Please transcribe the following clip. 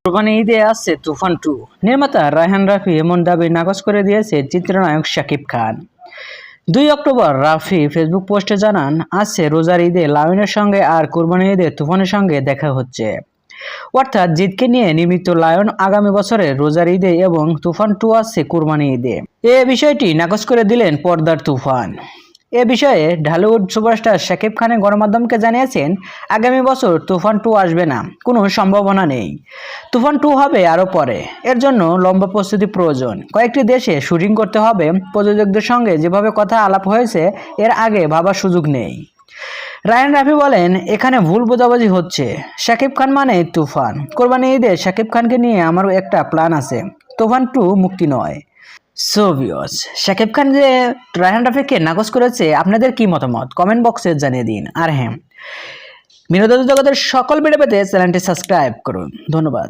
কোরবানি ঈদে আসছে তুফান 2। নির্মাতা রায়হান রাফি এমন দাবি নাকচ করে দিয়েছে চিত্রনায়ক শাকিব খান। 2 অক্টোবর রাফি ফেসবুক পোস্টে জানান, আসছে রোজার ঈদে লায়নের সঙ্গে আর কোরবানি ঈদে তুফানের সঙ্গে দেখা হচ্ছে। অর্থাৎ জিতকে নিয়ে নির্মিত লায়ন আগামী বছরের রোজার ঈদে এবং তুফান 2 আসছে কোরবানি ঈদে। এ বিষয়টি নাকচ করে দিলেন পর্দার তুফান। এ বিষয়ে ঢালিউড সুপারস্টার শাকিব খানের গণমাধ্যমকে জানিয়েছেন, আগামী বছর তুফান 2 আসবে না, কোনো সম্ভাবনা নেই। তুফান 2 হবে আরও পরে। এর জন্য লম্বা প্রস্তুতি প্রয়োজন। কয়েকটি দেশে শুটিং করতে হবে। প্রযোজকদের সঙ্গে যেভাবে কথা আলাপ হয়েছে, এর আগে ভাবার সুযোগ নেই। রায়হান রাফি বলেন, এখানে ভুল বোঝাবুঝি হচ্ছে। শাকিব খান মানে তুফান। কোরবানি ঈদে শাকিব খানকে নিয়ে আমারও একটা প্ল্যান আছে, তুফান 2 মুক্তি নয়। সো ভিউয়ার্স, শাকিব খান যে রায়হান রাফিকে নাকচ করেছে, আপনাদের কি মতামত কমেন্ট বক্সে জানিয়ে দিন। আর হ্যাঁ, বিনোদন জগতের সকল ভিডিও পেতে চ্যানেলটি সাবস্ক্রাইব করুন। ধন্যবাদ।